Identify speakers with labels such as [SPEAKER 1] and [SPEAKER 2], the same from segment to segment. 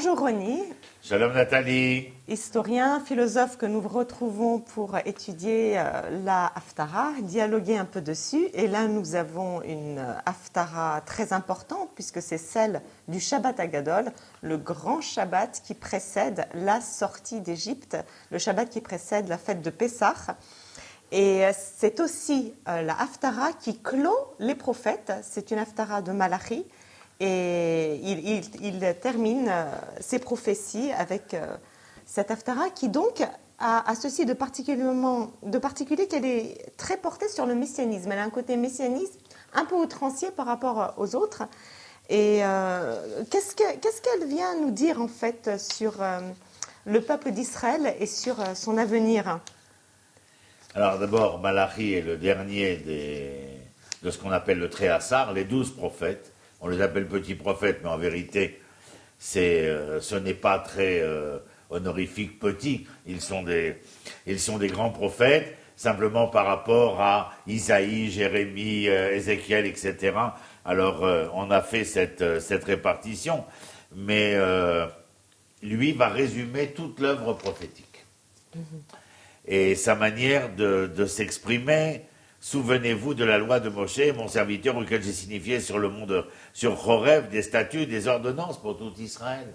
[SPEAKER 1] Bonjour Ronnie.
[SPEAKER 2] Shalom Nathalie.
[SPEAKER 1] Historien, philosophe que nous retrouvons pour étudier la Haftara, dialoguer un peu dessus. Et là, nous avons une Haftara très importante puisque c'est celle du Shabbat Hagadol, le grand Shabbat qui précède la sortie d'Égypte, le Shabbat qui précède la fête de Pessah. Et c'est aussi la Haftara qui clôt les prophètes. C'est une Haftara de Malachi. Et il termine ses prophéties avec cette Haftara qui donc a ceci de particulier qu'elle est très portée sur le messianisme. Elle a un côté messianiste un peu outrancier par rapport aux autres. Et qu'est-ce qu'elle vient nous dire en fait sur le peuple d'Israël et sur son avenir?
[SPEAKER 2] Alors d'abord, Malachi est le dernier de ce qu'on appelle le Tréhassar, les 12 prophètes. On les appelle petits prophètes, mais en vérité, ce n'est pas très honorifique petit. Ils sont des grands prophètes, simplement par rapport à Isaïe, Jérémie, Ézéchiel, etc. Alors, on a fait cette répartition, mais lui va résumer toute l'œuvre prophétique. Et sa manière de s'exprimer. Souvenez-vous de la loi de Moshe, mon serviteur, auquel j'ai signifié sur le monde, sur Chorev, des statuts, des ordonnances pour tout Israël.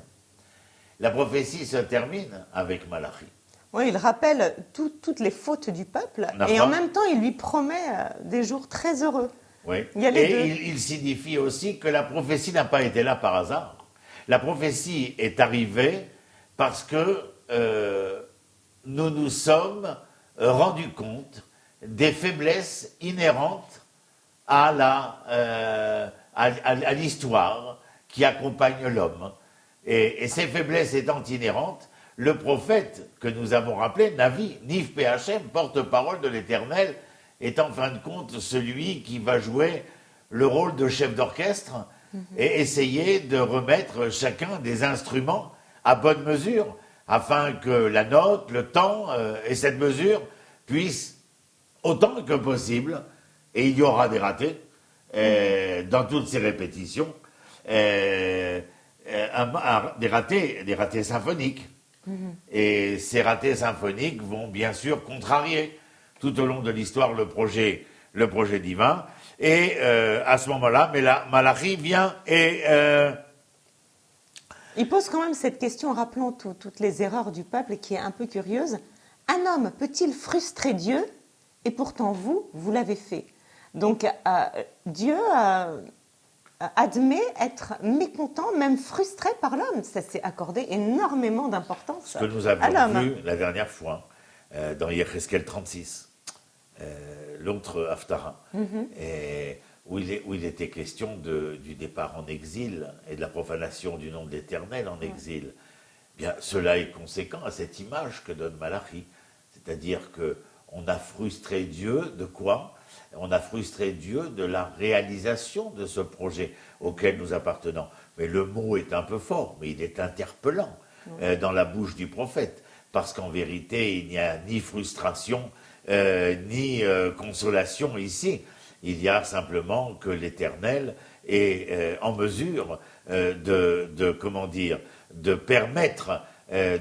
[SPEAKER 2] La prophétie se termine avec Malachi.
[SPEAKER 1] Oui, il rappelle toutes les fautes du peuple et en même temps, il lui promet des jours très heureux.
[SPEAKER 2] Oui, il signifie aussi que la prophétie n'a pas été là par hasard. La prophétie est arrivée parce que nous nous sommes rendus compte des faiblesses inhérentes à l'histoire qui accompagne l'homme. Et ces faiblesses étant inhérentes, le prophète que nous avons rappelé, Navi, Niv Phm, porte-parole de l'Éternel, est en fin de compte celui qui va jouer le rôle de chef d'orchestre et essayer de remettre chacun des instruments à bonne mesure, afin que la note, le temps et cette mesure puissent autant que possible, et il y aura des ratés dans toutes ces répétitions, des ratés symphoniques. Et ces ratés symphoniques vont bien sûr contrarier tout au long de l'histoire le projet divin. Et à ce moment-là, mais là, Malachi vient et...
[SPEAKER 1] Il pose quand même cette question, rappelons toutes les erreurs du peuple, qui est un peu curieuse. Un homme peut-il frustrer Dieu ? Et pourtant, vous l'avez fait. Donc, Dieu admet être mécontent, même frustré par l'homme. Ça s'est accordé énormément d'importance
[SPEAKER 2] ce que nous avions vu la dernière fois, dans Yecheskel 36, l'autre Haftara, où il était question du départ en exil et de la profanation du nom de l'Éternel en exil. Bien, cela est conséquent à cette image que donne Malachi. C'est-à-dire que on a frustré Dieu de quoi? On a frustré Dieu de la réalisation de ce projet auquel nous appartenons. Mais le mot est un peu fort, mais il est interpellant dans la bouche du prophète. Parce qu'en vérité, il n'y a ni frustration, ni consolation ici. Il y a simplement que l'Éternel est en mesure de permettre,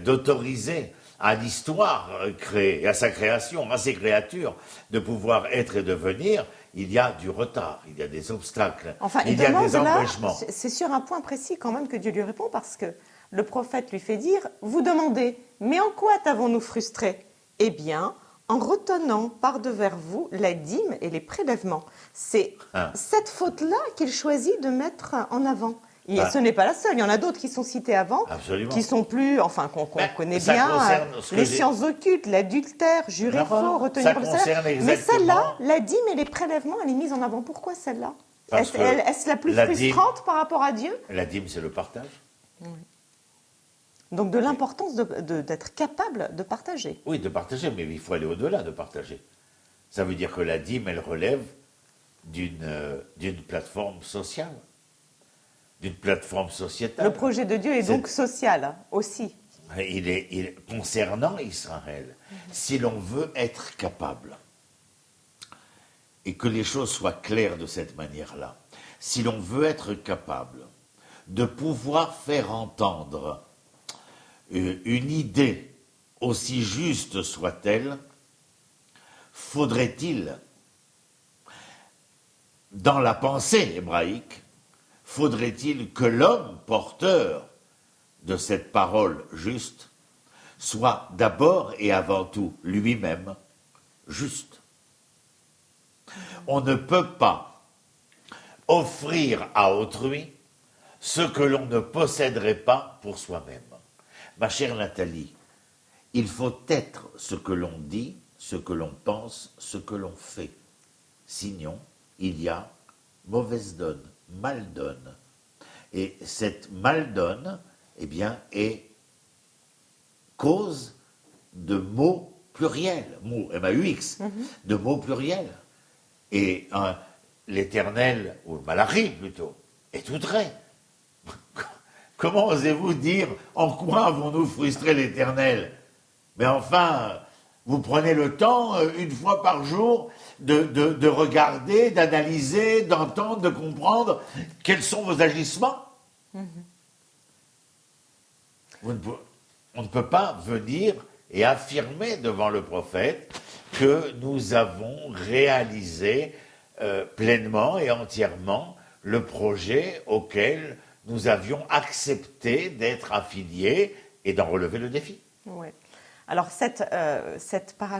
[SPEAKER 2] d'autoriser à l'histoire créée, à sa création, à ses créatures, de pouvoir être et devenir. Il y a du retard, il y a des obstacles, il y a des empêchements.
[SPEAKER 1] C'est sur un point précis quand même que Dieu lui répond, parce que le prophète lui fait dire, vous demandez, mais en quoi t'avons-nous frustré? Eh bien, en retenant par-devers vous la dîme et les prélèvements. C'est cette faute-là qu'il choisit de mettre en avant. Et ce n'est pas la seule, il y en a d'autres qui sont cités avant, qui sont plus, enfin qu'on connaît bien, les sciences occultes, l'adultère, jurer faux, retenir le salaire. Mais celle-là, la dîme et les prélèvements, elle est mise en avant. Pourquoi celle-là? Est-ce la plus frustrante par rapport à Dieu?
[SPEAKER 2] La dîme, c'est le partage.
[SPEAKER 1] Oui. Donc de l'importance d'être capable de partager.
[SPEAKER 2] Oui, de partager, mais il faut aller au-delà de partager. Ça veut dire que la dîme, elle relève d'une plateforme sociale. D'une plateforme sociétale.
[SPEAKER 1] Le projet de Dieu est donc social aussi.
[SPEAKER 2] Il est concernant Israël. Si l'on veut être capable, et que les choses soient claires de cette manière-là, si l'on veut être capable de pouvoir faire entendre une idée, aussi juste soit-elle, faudrait-il, dans la pensée hébraïque, faudrait-il que l'homme porteur de cette parole juste soit d'abord et avant tout lui-même juste. On ne peut pas offrir à autrui ce que l'on ne posséderait pas pour soi-même. Ma chère Nathalie, il faut être ce que l'on dit, ce que l'on pense, ce que l'on fait. Sinon, il y a mauvaise donne, mal donne. Et cette mal donne, eh bien, est cause de mots pluriels, mots M-A-U-X, de mots pluriels. Et l'Éternel, ou le Malachi plutôt, est tout trait. Comment osez-vous dire en quoi avons-nous frustré l'Éternel? Mais enfin, vous prenez le temps, une fois par jour, de regarder, d'analyser, d'entendre, de comprendre quels sont vos agissements. On ne peut pas venir et affirmer devant le prophète que nous avons réalisé pleinement et entièrement le projet auquel nous avions accepté d'être affiliés et d'en relever le défi.
[SPEAKER 1] Oui. Alors cette haftara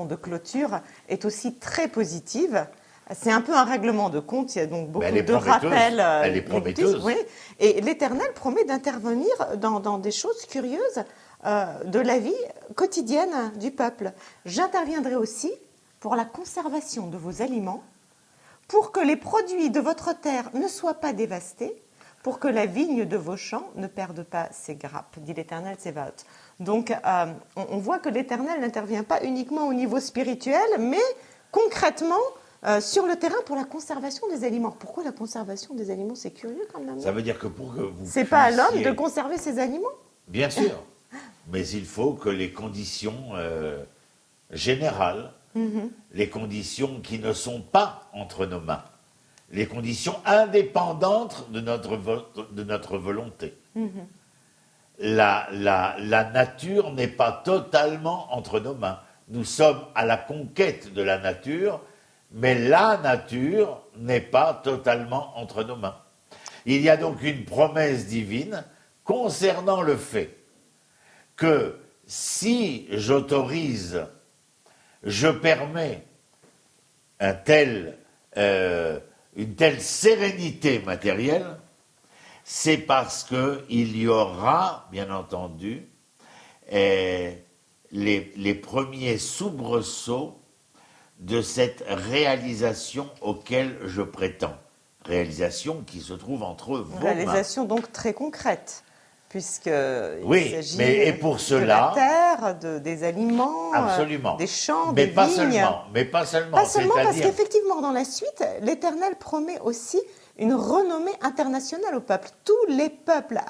[SPEAKER 1] de clôture est aussi très positive. C'est un peu un règlement de compte, il y a donc beaucoup de rappels.
[SPEAKER 2] Elle est prometteuse.
[SPEAKER 1] Oui. Et l'Éternel promet d'intervenir dans des choses curieuses de la vie quotidienne du peuple. J'interviendrai aussi pour la conservation de vos aliments, pour que les produits de votre terre ne soient pas dévastés, pour que la vigne de vos champs ne perde pas ses grappes, dit l'Éternel Tsevaot. Donc, on voit que l'Éternel n'intervient pas uniquement au niveau spirituel, mais concrètement sur le terrain pour la conservation des aliments. Pourquoi la conservation des aliments? C'est curieux quand même.
[SPEAKER 2] Ça veut dire que pour que vous
[SPEAKER 1] c'est pas à l'homme de conserver ses aliments?
[SPEAKER 2] Bien sûr, mais il faut que les conditions générales, les conditions qui ne sont pas entre nos mains, les conditions indépendantes de notre volonté. La nature n'est pas totalement entre nos mains. Nous sommes à la conquête de la nature, mais la nature n'est pas totalement entre nos mains. Il y a donc une promesse divine concernant le fait que si j'autorise, je permets une telle sérénité matérielle, c'est parce qu'il y aura, bien entendu, les premiers soubresauts de cette réalisation auquel je prétends. Réalisation qui se trouve entre vos mains.
[SPEAKER 1] Réalisation donc très concrète, puisqu'il s'agit
[SPEAKER 2] et pour cela,
[SPEAKER 1] de la terre, des aliments,
[SPEAKER 2] absolument.
[SPEAKER 1] Des champs,
[SPEAKER 2] mais
[SPEAKER 1] des
[SPEAKER 2] pas
[SPEAKER 1] vignes.
[SPEAKER 2] Mais pas seulement.
[SPEAKER 1] Pas seulement parce qu'effectivement, dans la suite, l'Éternel promet aussi une renommée internationale au peuple. Tous les peuples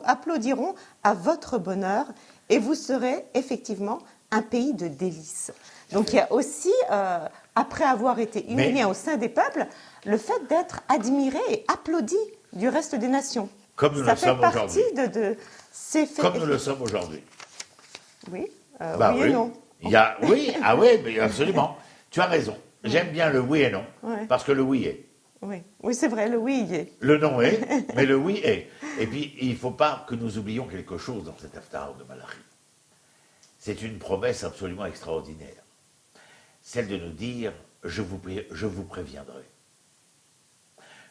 [SPEAKER 1] applaudiront à votre bonheur et vous serez effectivement un pays de délices. Donc il y a aussi, après avoir été humilié au sein des peuples, le fait d'être admiré et applaudi du reste des nations.
[SPEAKER 2] Comme nous le sommes aujourd'hui.
[SPEAKER 1] Ça fait partie de ces faits.
[SPEAKER 2] Comme nous le sommes aujourd'hui.
[SPEAKER 1] Oui, oui et non.
[SPEAKER 2] Oui, mais absolument. Tu as raison. J'aime bien le oui et non, parce que le oui est.
[SPEAKER 1] Oui, c'est vrai, le oui y est.
[SPEAKER 2] Le non est, mais le oui est. Et puis, il ne faut pas que nous oublions quelque chose dans cette Haftarah de Malachi. C'est une promesse absolument extraordinaire. Celle de nous dire, je vous préviendrai.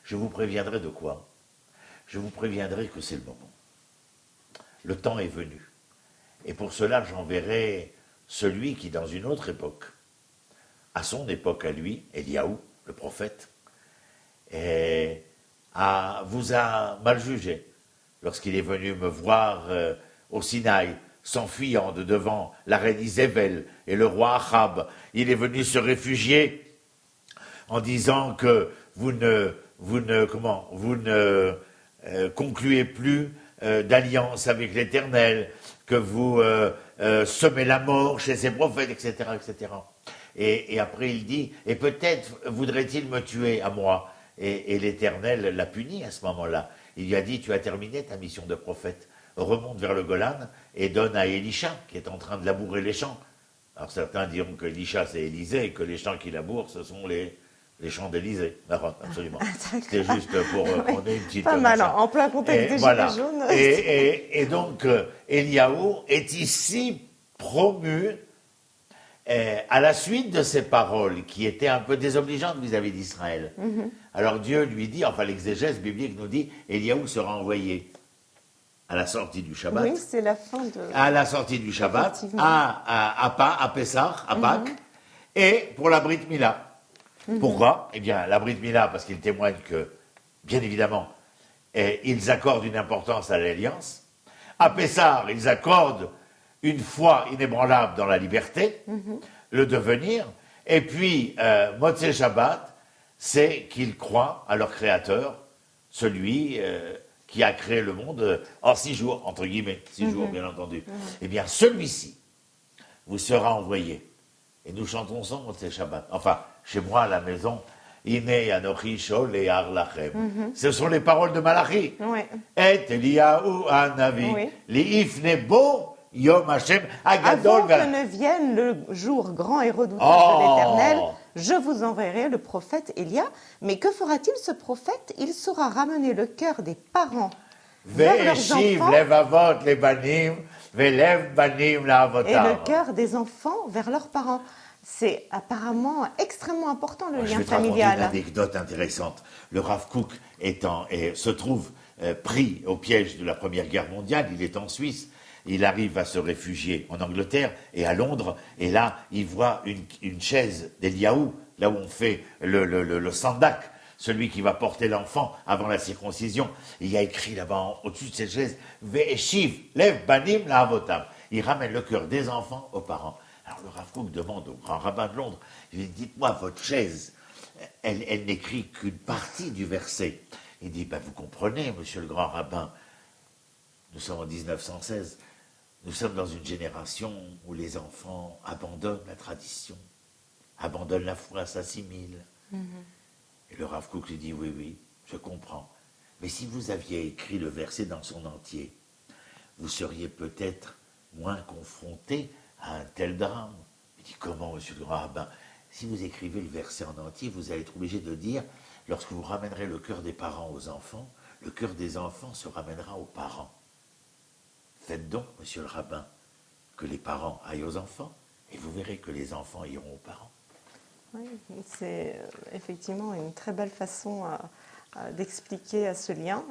[SPEAKER 2] Je vous préviendrai de quoi? Je vous préviendrai que c'est le moment. Le temps est venu. Et pour cela, j'enverrai celui qui, dans une autre époque, à son époque à lui, Eliaou, le prophète, vous a mal jugé lorsqu'il est venu me voir au Sinaï, s'enfuyant de devant la reine Isabelle et le roi Achab. Il est venu se réfugier en disant que vous ne concluez plus d'alliance avec l'Éternel, que vous semez la mort chez ses prophètes, etc., etc. Et après il dit, et peut-être voudrait-il me tuer à moi. Et l'Éternel l'a puni à ce moment-là. Il lui a dit, tu as terminé ta mission de prophète, remonte vers le Golan et donne à Élisha, qui est en train de labourer les champs. Alors certains diront que Élisha c'est Élysée et que les champs qu'il laboure, ce sont les champs d'Élysée. Absolument. C'était juste pour qu'on ait une petite...
[SPEAKER 1] Pas mal, en plein contexte des Gilets jaunes.
[SPEAKER 2] Et donc, Eliaou est ici promu à la suite de ces paroles qui étaient un peu désobligeantes vis-à-vis d'Israël. Alors Dieu lui dit, enfin l'exégèse biblique nous dit, Eliaou sera envoyé à la sortie du Shabbat.
[SPEAKER 1] Oui, c'est la fin de...
[SPEAKER 2] À la sortie du Shabbat, à Pessah, à Pâques, et pour la Brit Mila. Pourquoi? Eh bien, la Brit Mila, parce qu'il témoigne que, bien évidemment, ils accordent une importance à l'alliance. À Pessah, ils accordent une foi inébranlable dans la liberté, le devenir. Et puis, Motzei Shabbat, c'est qu'ils croient à leur Créateur, celui qui a créé le monde en 6 jours, entre guillemets, 6 jours, bien entendu. Eh bien, celui-ci vous sera envoyé. Et nous chantons ensemble Motzei Shabbat. Enfin, chez moi, à la maison, Iné Anochi Shol et Arlachem. Ce sont les paroles de Malachi.
[SPEAKER 1] Oui.
[SPEAKER 2] Et Eliyahu Hanavi. Li'ifne bo Yom Hashem Agadol.
[SPEAKER 1] Avant que ne vienne le jour grand et redoutable de l'Éternel, je vous enverrai le prophète Élia. Mais que fera-t-il ce prophète? Il saura ramener le cœur des parents vers leurs enfants
[SPEAKER 2] levavot lebanim, velev banim la'avotam.
[SPEAKER 1] et le cœur des enfants vers leurs parents. C'est apparemment extrêmement important, le lien
[SPEAKER 2] familial. Je vais te raconter une anecdote intéressante. Le Rav Kook se trouve pris au piège de la Première Guerre mondiale. Il est en Suisse. Il arrive à se réfugier en Angleterre et à Londres. Et là, il voit une chaise d'Eliaou, là où on fait le sandak, celui qui va porter l'enfant avant la circoncision. Il y a écrit là-bas, au-dessus de cette chaise, Ve'eshiv, lev banim la'avotam. Il ramène le cœur des enfants aux parents. Alors le Rav Kook demande au grand rabbin de Londres, il dit, dites-moi, votre chaise, elle n'écrit qu'une partie du verset. Il dit, vous comprenez, monsieur le grand rabbin, nous sommes en 1916, nous sommes dans une génération où les enfants abandonnent la tradition, abandonnent la foi, s'assimilent. Et le Rav Kook lui dit, oui, je comprends. Mais si vous aviez écrit le verset dans son entier, vous seriez peut-être moins confronté à un tel drame. Il dit, comment, monsieur le grand rabbin? Si vous écrivez le verset en entier, vous allez être obligé de dire, lorsque vous ramènerez le cœur des parents aux enfants, le cœur des enfants se ramènera aux parents. Faites donc, monsieur le rabbin, que les parents aillent aux enfants, et vous verrez que les enfants iront aux parents.
[SPEAKER 1] Oui, c'est effectivement une très belle façon d'expliquer ce lien.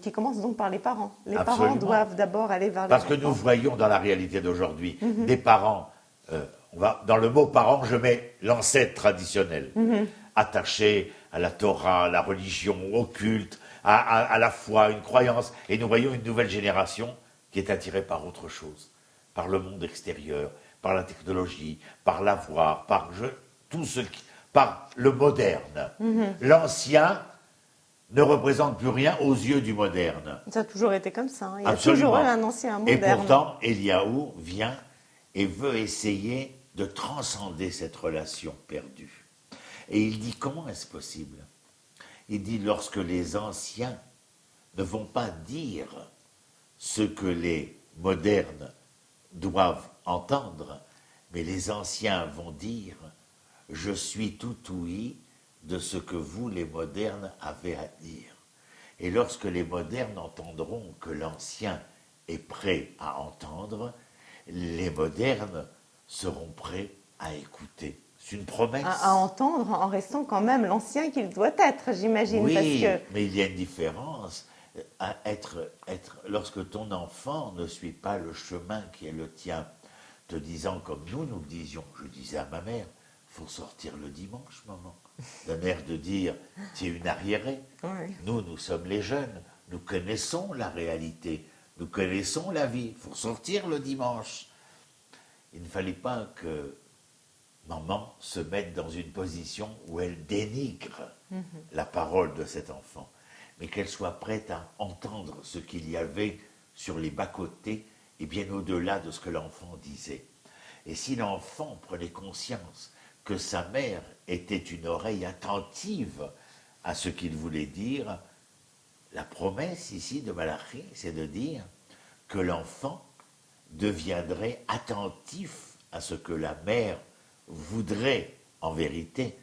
[SPEAKER 1] Qui commence donc par les parents. Les
[SPEAKER 2] Absolument.
[SPEAKER 1] Parents doivent d'abord aller vers les
[SPEAKER 2] Parce
[SPEAKER 1] enfants.
[SPEAKER 2] que nous voyons dans la réalité d'aujourd'hui des parents, dans le mot parent, je mets l'ancêtre traditionnel, attaché à la Torah, à la religion, au culte, à la foi, une croyance. Et nous voyons une nouvelle génération qui est attirée par autre chose, par le monde extérieur, par la technologie, par l'avoir, par le moderne. L'ancien ne représente plus rien aux yeux du moderne.
[SPEAKER 1] Ça a toujours été comme ça. Il y a
[SPEAKER 2] Absolument.
[SPEAKER 1] toujours eu un ancien moderne.
[SPEAKER 2] Et pourtant, Eliaou vient et veut essayer de transcender cette relation perdue. Et il dit, comment est-ce possible? Il dit, lorsque les anciens ne vont pas dire ce que les modernes doivent entendre, mais les anciens vont dire, je suis tout ouïe de ce que vous, les modernes, avez à dire. Et lorsque les modernes entendront que l'ancien est prêt à entendre, les modernes seront prêts à écouter. C'est une promesse.
[SPEAKER 1] À entendre en restant quand même l'ancien qu'il doit être, j'imagine.
[SPEAKER 2] Oui,
[SPEAKER 1] parce que...
[SPEAKER 2] mais il y a une différence à lorsque ton enfant ne suit pas le chemin qui est le tien, te disant comme nous le disions, je disais à ma mère, faut sortir le dimanche, maman. D'un air de dire, tu es une arriérée.
[SPEAKER 1] Oui.
[SPEAKER 2] Nous sommes les jeunes, nous connaissons la réalité, nous connaissons la vie, il faut sortir le dimanche. Il ne fallait pas que maman se mette dans une position où elle dénigre la parole de cet enfant, mais qu'elle soit prête à entendre ce qu'il y avait sur les bas-côtés et bien au-delà de ce que l'enfant disait. Et si l'enfant prenait conscience que sa mère était une oreille attentive à ce qu'il voulait dire, la promesse ici de Malachi, c'est de dire que l'enfant deviendrait attentif à ce que la mère voudrait en vérité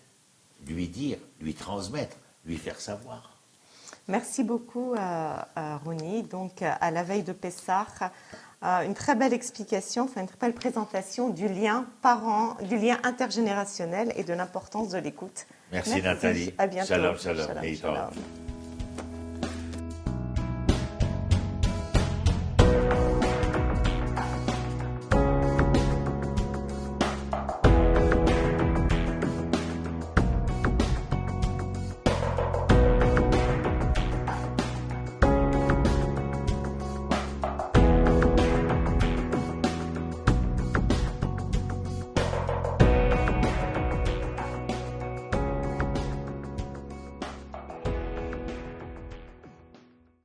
[SPEAKER 2] lui dire, lui transmettre, lui faire savoir.
[SPEAKER 1] Merci beaucoup, Rouni. Donc, à la veille de Pessah, une très belle explication, enfin une très belle présentation du lien parent, du lien intergénérationnel et de l'importance de l'écoute.
[SPEAKER 2] Merci Nathalie.
[SPEAKER 1] À bientôt.
[SPEAKER 2] Shalom, shalom.
[SPEAKER 1] Shalom,
[SPEAKER 2] Et
[SPEAKER 1] shalom.